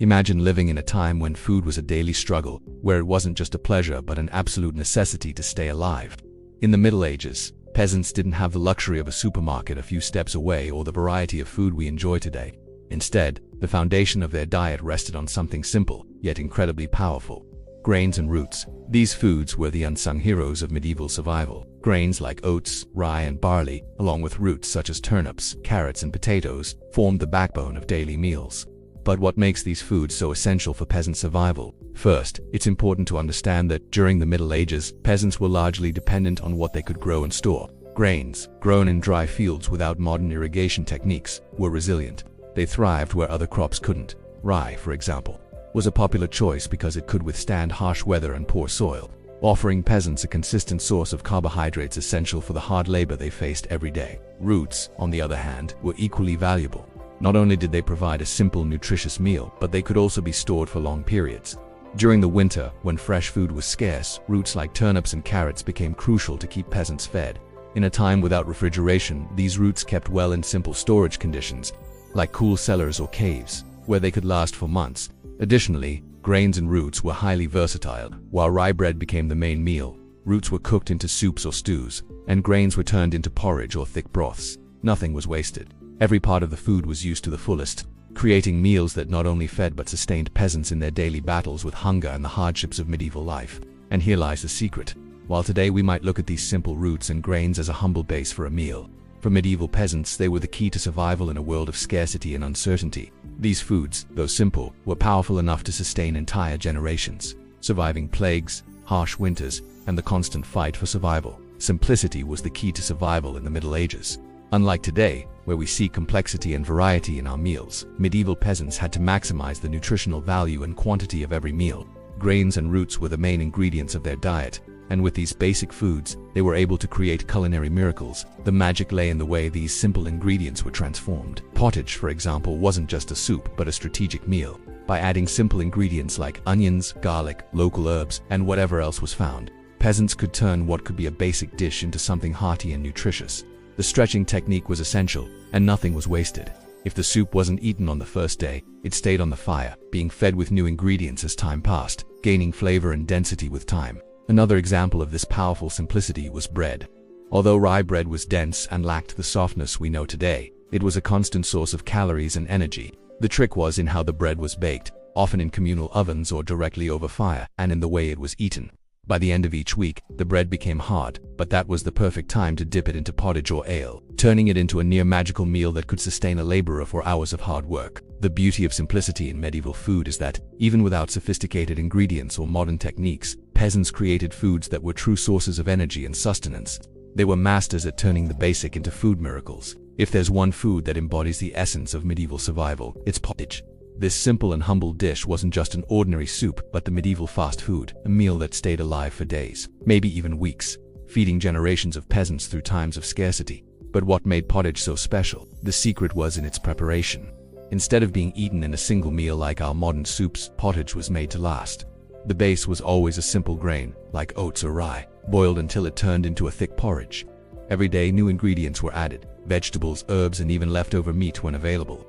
Imagine living in a time when food was a daily struggle, where it wasn't just a pleasure but an absolute necessity to stay alive. In the Middle Ages, peasants didn't have the luxury of a supermarket a few steps away or the variety of food we enjoy today. Instead, the foundation of their diet rested on something simple, yet incredibly powerful: grains and roots. These foods were the unsung heroes of medieval survival. Grains like oats, rye, and barley, along with roots such as turnips, carrots, and potatoes, formed the backbone of daily meals. But what makes these foods so essential for peasant survival? First, it's important to understand that during the Middle Ages, peasants were largely dependent on what they could grow and store. Grains, grown in dry fields without modern irrigation techniques, were resilient. They thrived where other crops couldn't. Rye, for example, was a popular choice because it could withstand harsh weather and poor soil, offering peasants a consistent source of carbohydrates essential for the hard labor they faced every day. Roots, on the other hand, were equally valuable. Not only did they provide a simple, nutritious meal, but they could also be stored for long periods. During the winter, when fresh food was scarce, roots like turnips and carrots became crucial to keep peasants fed. In a time without refrigeration, these roots kept well in simple storage conditions, like cool cellars or caves, where they could last for months. Additionally, grains and roots were highly versatile. While rye bread became the main meal, roots were cooked into soups or stews, and grains were turned into porridge or thick broths. Nothing was wasted. Every part of the food was used to the fullest, creating meals that not only fed but sustained peasants in their daily battles with hunger and the hardships of medieval life. And here lies the secret. While today we might look at these simple roots and grains as a humble base for a meal, for medieval peasants they were the key to survival in a world of scarcity and uncertainty. These foods, though simple, were powerful enough to sustain entire generations, surviving plagues, harsh winters, and the constant fight for survival. Simplicity was the key to survival in the Middle Ages. Unlike today, where we see complexity and variety in our meals, medieval peasants had to maximize the nutritional value and quantity of every meal. Grains and roots were the main ingredients of their diet, and with these basic foods, they were able to create culinary miracles. The magic lay in the way these simple ingredients were transformed. Pottage, for example, wasn't just a soup, but a strategic meal. By adding simple ingredients like onions, garlic, local herbs, and whatever else was found, peasants could turn what could be a basic dish into something hearty and nutritious. The stretching technique was essential, and nothing was wasted. If the soup wasn't eaten on the first day, it stayed on the fire, being fed with new ingredients as time passed, gaining flavor and density with time. Another example of this powerful simplicity was bread. Although rye bread was dense and lacked the softness we know today, it was a constant source of calories and energy. The trick was in how the bread was baked, often in communal ovens or directly over fire, and in the way it was eaten. By the end of each week, the bread became hard, but that was the perfect time to dip it into pottage or ale, turning it into a near magical meal that could sustain a laborer for hours of hard work. The beauty of simplicity in medieval food is that, even without sophisticated ingredients or modern techniques, peasants created foods that were true sources of energy and sustenance. They were masters at turning the basic into food miracles. If there's one food that embodies the essence of medieval survival, it's pottage. This simple and humble dish wasn't just an ordinary soup, but the medieval fast food, a meal that stayed alive for days, maybe even weeks, feeding generations of peasants through times of scarcity. But what made pottage so special? The secret was in its preparation. Instead of being eaten in a single meal like our modern soups, pottage was made to last. The base was always a simple grain, like oats or rye, boiled until it turned into a thick porridge. Every day new ingredients were added, vegetables, herbs, and even leftover meat when available.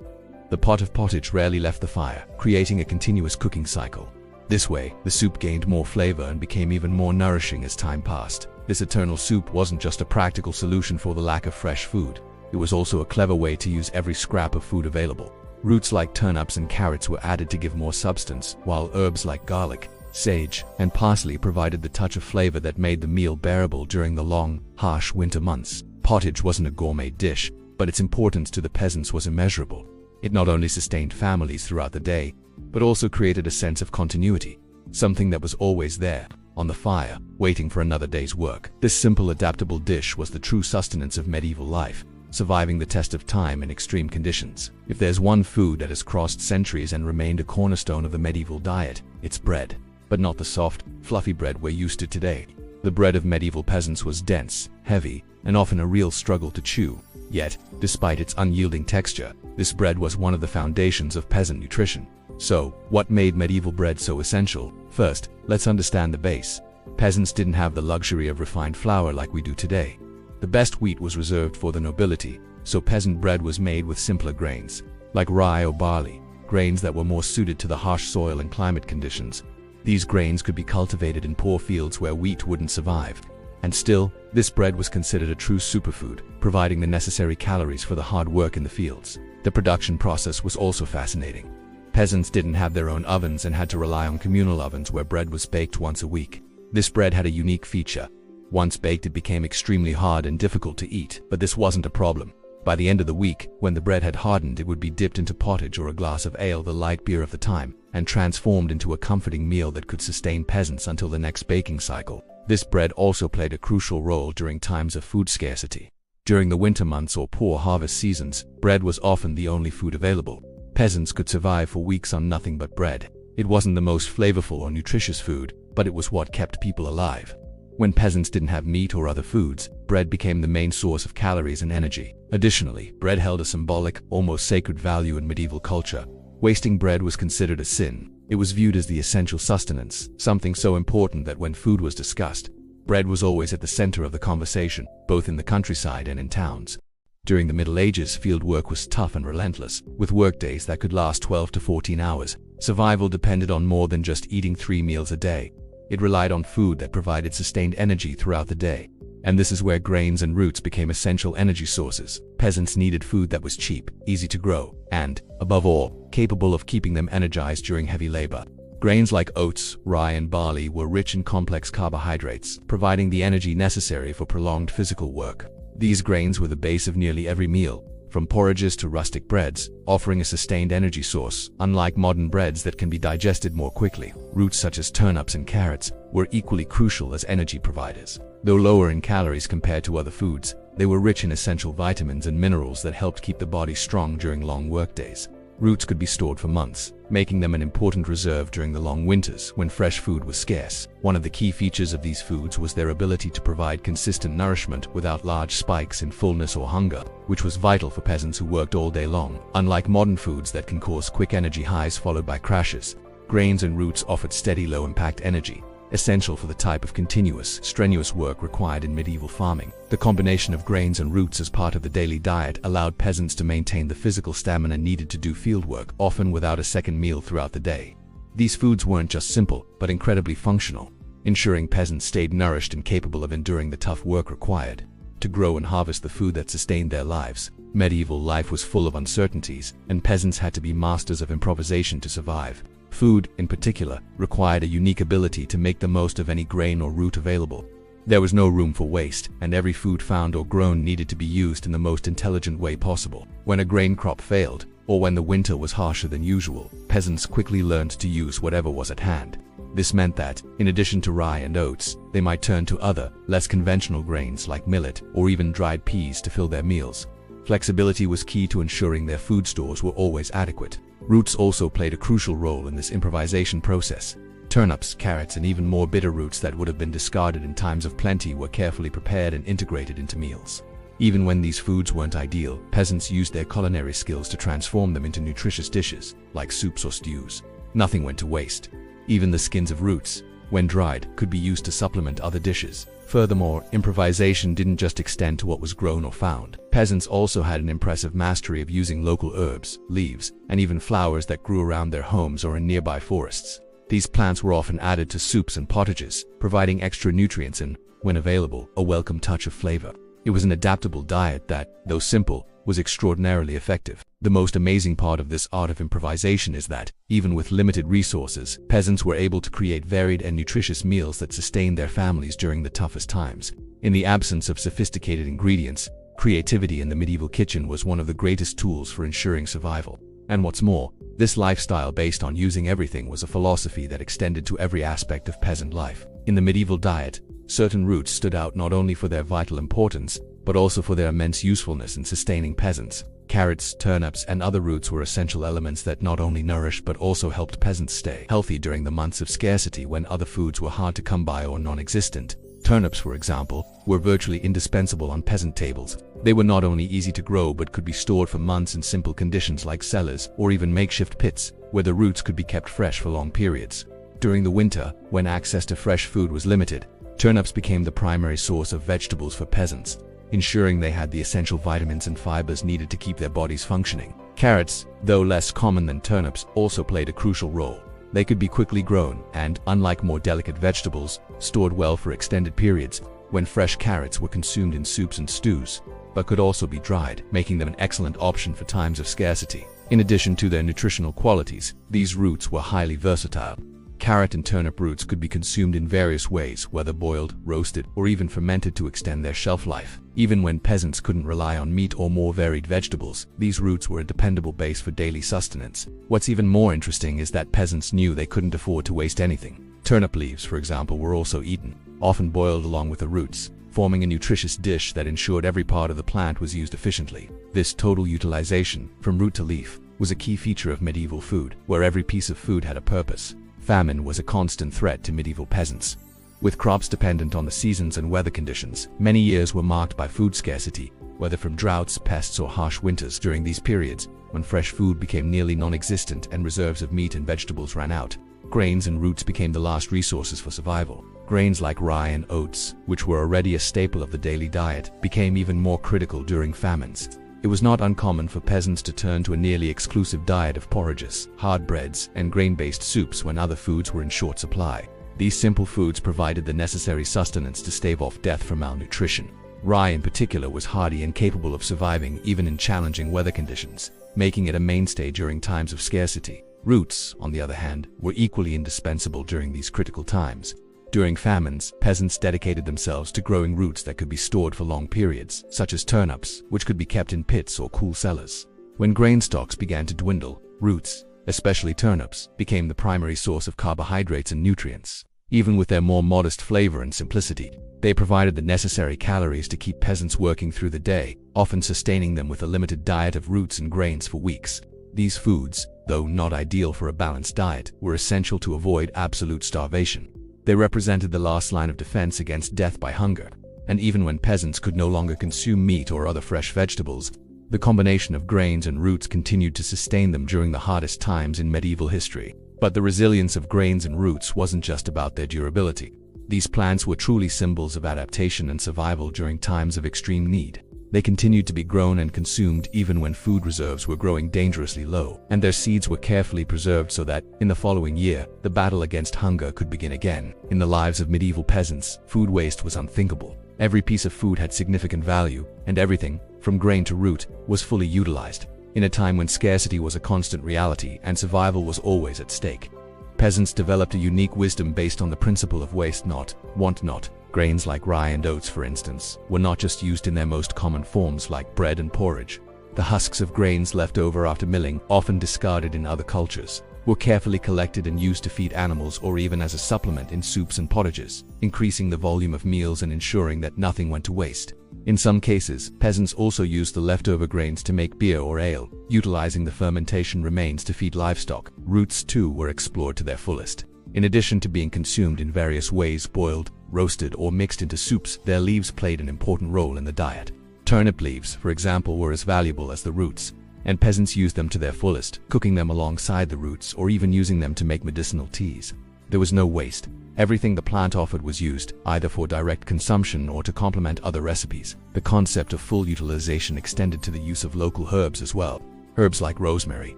The pot of pottage rarely left the fire, creating a continuous cooking cycle. This way, the soup gained more flavor and became even more nourishing as time passed. This eternal soup wasn't just a practical solution for the lack of fresh food. It was also a clever way to use every scrap of food available. Roots like turnips and carrots were added to give more substance, while herbs like garlic, sage, and parsley provided the touch of flavor that made the meal bearable during the long, harsh winter months. Pottage wasn't a gourmet dish, but its importance to the peasants was immeasurable. It not only sustained families throughout the day, but also created a sense of continuity, something that was always there, on the fire, waiting for another day's work. This simple, adaptable dish was the true sustenance of medieval life, surviving the test of time in extreme conditions. If there's one food that has crossed centuries and remained a cornerstone of the medieval diet, it's bread. But not the soft, fluffy bread we're used to today. The bread of medieval peasants was dense, heavy, and often a real struggle to chew. Yet, despite its unyielding texture, this bread was one of the foundations of peasant nutrition. So, what made medieval bread so essential? First, let's understand the base. Peasants didn't have the luxury of refined flour like we do today. The best wheat was reserved for the nobility, so peasant bread was made with simpler grains, like rye or barley. grains that were more suited to the harsh soil and climate conditions. These grains could be cultivated in poor fields where wheat wouldn't survive. And still, this bread was considered a true superfood, providing the necessary calories for the hard work in the fields. The production process was also fascinating. Peasants didn't have their own ovens and had to rely on communal ovens where bread was baked once a week. This bread had a unique feature. Once baked, it became extremely hard and difficult to eat, but this wasn't a problem. By the end of the week, when the bread had hardened, it would be dipped into pottage or a glass of ale, the light beer of the time, and transformed into a comforting meal that could sustain peasants until the next baking cycle. This bread also played a crucial role during times of food scarcity. During the winter months or poor harvest seasons, bread was often the only food available. Peasants could survive for weeks on nothing but bread. It wasn't the most flavorful or nutritious food, but it was what kept people alive. When peasants didn't have meat or other foods, bread became the main source of calories and energy. Additionally, bread held a symbolic, almost sacred value in medieval culture. Wasting bread was considered a sin. It was viewed as the essential sustenance, something so important that when food was discussed, bread was always at the center of the conversation, both in the countryside and in towns. During the Middle Ages, field work was tough and relentless, with workdays that could last 12 to 14 hours. Survival depended on more than just eating 3 meals a day. It relied on food that provided sustained energy throughout the day. And this is where grains and roots became essential energy sources. Peasants needed food that was cheap, easy to grow, and, above all, capable of keeping them energized during heavy labor. Grains like oats, rye, and barley were rich in complex carbohydrates, providing the energy necessary for prolonged physical work. These grains were the base of nearly every meal, from porridges to rustic breads, offering a sustained energy source. Unlike modern breads that can be digested more quickly, roots such as turnips and carrots were equally crucial as energy providers. Though lower in calories compared to other foods, they were rich in essential vitamins and minerals that helped keep the body strong during long workdays. Roots could be stored for months, making them an important reserve during the long winters when fresh food was scarce. One of the key features of these foods was their ability to provide consistent nourishment without large spikes in fullness or hunger, which was vital for peasants who worked all day long. Unlike modern foods that can cause quick energy highs followed by crashes, grains and roots offered steady low-impact energy, essential for the type of continuous, strenuous work required in medieval farming. The combination of grains and roots as part of the daily diet allowed peasants to maintain the physical stamina needed to do field work, often without a second meal throughout the day. These foods weren't just simple, but incredibly functional, ensuring peasants stayed nourished and capable of enduring the tough work required to grow and harvest the food that sustained their lives. Medieval life was full of uncertainties, and peasants had to be masters of improvisation to survive. Food, in particular, required a unique ability to make the most of any grain or root available. There was no room for waste, and every food found or grown needed to be used in the most intelligent way possible. When a grain crop failed, or when the winter was harsher than usual, peasants quickly learned to use whatever was at hand. This meant that, in addition to rye and oats, they might turn to other, less conventional grains like millet or even dried peas to fill their meals. Flexibility was key to ensuring their food stores were always adequate. Roots also played a crucial role in this improvisation process. Turnips, carrots, and even more bitter roots that would have been discarded in times of plenty were carefully prepared and integrated into meals. Even when these foods weren't ideal, peasants used their culinary skills to transform them into nutritious dishes, like soups or stews. Nothing went to waste. Even the skins of roots, when dried, could be used to supplement other dishes. Furthermore, improvisation didn't just extend to what was grown or found. Peasants also had an impressive mastery of using local herbs, leaves, and even flowers that grew around their homes or in nearby forests. These plants were often added to soups and pottages, providing extra nutrients and, when available, a welcome touch of flavor. It was an adaptable diet that, though simple, was extraordinarily effective. The most amazing part of this art of improvisation is that, even with limited resources, peasants were able to create varied and nutritious meals that sustained their families during the toughest times. In the absence of sophisticated ingredients, creativity in the medieval kitchen was one of the greatest tools for ensuring survival. And what's more, this lifestyle based on using everything was a philosophy that extended to every aspect of peasant life. In the medieval diet, certain roots stood out not only for their vital importance, but also for their immense usefulness in sustaining peasants. Carrots, turnips, and other roots were essential elements that not only nourished but also helped peasants stay healthy during the months of scarcity when other foods were hard to come by or non-existent. Turnips, for example, were virtually indispensable on peasant tables. They were not only easy to grow but could be stored for months in simple conditions like cellars or even makeshift pits, where the roots could be kept fresh for long periods. During the winter, when access to fresh food was limited, turnips became the primary source of vegetables for peasants, ensuring they had the essential vitamins and fibers needed to keep their bodies functioning. Carrots, though less common than turnips, also played a crucial role. They could be quickly grown and, unlike more delicate vegetables, stored well for extended periods when fresh carrots were consumed in soups and stews, but could also be dried, making them an excellent option for times of scarcity. In addition to their nutritional qualities, these roots were highly versatile. Carrot and turnip roots could be consumed in various ways, whether boiled, roasted, or even fermented to extend their shelf life. Even when peasants couldn't rely on meat or more varied vegetables, these roots were a dependable base for daily sustenance. What's even more interesting is that peasants knew they couldn't afford to waste anything. Turnip leaves, for example, were also eaten, often boiled along with the roots, forming a nutritious dish that ensured every part of the plant was used efficiently. This total utilization, from root to leaf, was a key feature of medieval food, where every piece of food had a purpose. Famine was a constant threat to medieval peasants. With crops dependent on the seasons and weather conditions, many years were marked by food scarcity, whether from droughts, pests, or harsh winters. During these periods, when fresh food became nearly non-existent and reserves of meat and vegetables ran out, grains and roots became the last resources for survival. Grains like rye and oats, which were already a staple of the daily diet, became even more critical during famines. It was not uncommon for peasants to turn to a nearly exclusive diet of porridges, hard breads, and grain-based soups when other foods were in short supply. These simple foods provided the necessary sustenance to stave off death from malnutrition. Rye in particular was hardy and capable of surviving even in challenging weather conditions, making it a mainstay during times of scarcity. Roots, on the other hand, were equally indispensable during these critical times. During famines, peasants dedicated themselves to growing roots that could be stored for long periods, such as turnips, which could be kept in pits or cool cellars. When grain stocks began to dwindle, roots, especially turnips, became the primary source of carbohydrates and nutrients. Even with their more modest flavor and simplicity, they provided the necessary calories to keep peasants working through the day, often sustaining them with a limited diet of roots and grains for weeks. These foods, though not ideal for a balanced diet, were essential to avoid absolute starvation. They represented the last line of defense against death by hunger, and even when peasants could no longer consume meat or other fresh vegetables, the combination of grains and roots continued to sustain them during the hardest times in medieval history. But the resilience of grains and roots wasn't just about their durability. These plants were truly symbols of adaptation and survival during times of extreme need. They continued to be grown and consumed even when food reserves were growing dangerously low, and their seeds were carefully preserved so that, in the following year, the battle against hunger could begin again. In the lives of medieval peasants, food waste was unthinkable. Every piece of food had significant value, and everything, from grain to root, was fully utilized. In a time when scarcity was a constant reality and survival was always at stake, peasants developed a unique wisdom based on the principle of waste not, want not. Grains like rye and oats, for instance, were not just used in their most common forms like bread and porridge. The husks of grains left over after milling, often discarded in other cultures, were carefully collected and used to feed animals or even as a supplement in soups and pottages, increasing the volume of meals and ensuring that nothing went to waste. In some cases, peasants also used the leftover grains to make beer or ale, utilizing the fermentation remains to feed livestock. Roots, too, were explored to their fullest. In addition to being consumed in various ways, boiled, roasted, or mixed into soups, their leaves played an important role in the diet. Turnip leaves, for example, were as valuable as the roots, and peasants used them to their fullest, cooking them alongside the roots or even using them to make medicinal teas. There was no waste. Everything the plant offered was used, either for direct consumption or to complement other recipes. The concept of full utilization extended to the use of local herbs as well. Herbs like rosemary,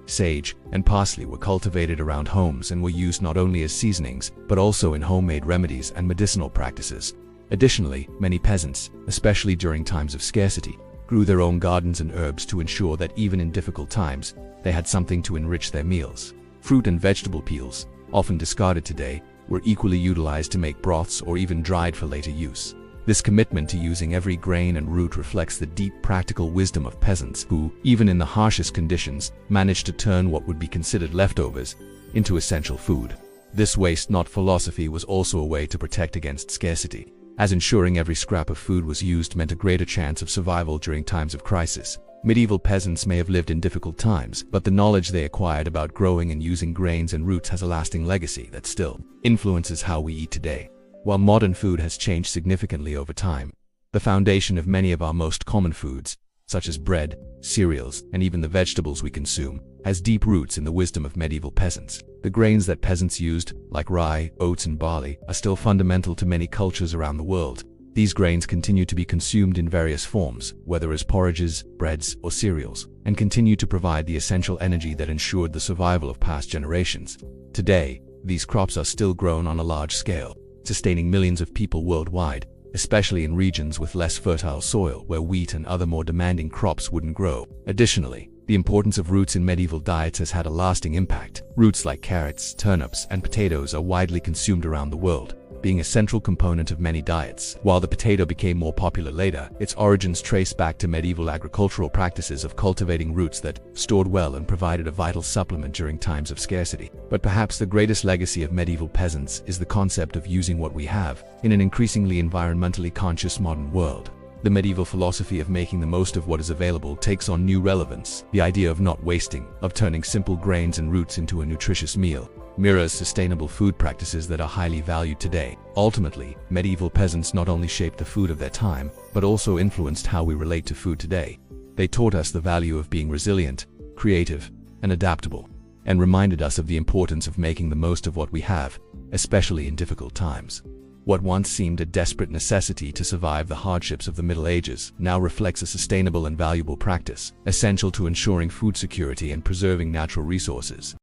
sage, and parsley were cultivated around homes and were used not only as seasonings, but also in homemade remedies and medicinal practices. Additionally, many peasants, especially during times of scarcity, grew their own gardens and herbs to ensure that even in difficult times, they had something to enrich their meals. Fruit and vegetable peels, often discarded today, were equally utilized to make broths or even dried for later use. This commitment to using every grain and root reflects the deep practical wisdom of peasants who, even in the harshest conditions, managed to turn what would be considered leftovers into essential food. This waste-not philosophy was also a way to protect against scarcity, as ensuring every scrap of food was used meant a greater chance of survival during times of crisis. Medieval peasants may have lived in difficult times, but the knowledge they acquired about growing and using grains and roots has a lasting legacy that still influences how we eat today. While modern food has changed significantly over time, the foundation of many of our most common foods, such as bread, cereals, and even the vegetables we consume, has deep roots in the wisdom of medieval peasants. The grains that peasants used, like rye, oats, and barley, are still fundamental to many cultures around the world. These grains continue to be consumed in various forms, whether as porridges, breads, or cereals, and continue to provide the essential energy that ensured the survival of past generations. Today, these crops are still grown on a large scale, sustaining millions of people worldwide, especially in regions with less fertile soil where wheat and other more demanding crops wouldn't grow. Additionally, the importance of roots in medieval diets has had a lasting impact. Roots like carrots, turnips, and potatoes are widely consumed around the world, being a central component of many diets. While the potato became more popular later, its origins trace back to medieval agricultural practices of cultivating roots that stored well and provided a vital supplement during times of scarcity. But perhaps the greatest legacy of medieval peasants is the concept of using what we have in an increasingly environmentally conscious modern world. The medieval philosophy of making the most of what is available takes on new relevance. The idea of not wasting, of turning simple grains and roots into a nutritious meal, mirrors sustainable food practices that are highly valued today. Ultimately, medieval peasants not only shaped the food of their time, but also influenced how we relate to food today. They taught us the value of being resilient, creative, and adaptable, and reminded us of the importance of making the most of what we have, especially in difficult times. What once seemed a desperate necessity to survive the hardships of the Middle Ages now reflects a sustainable and valuable practice, essential to ensuring food security and preserving natural resources.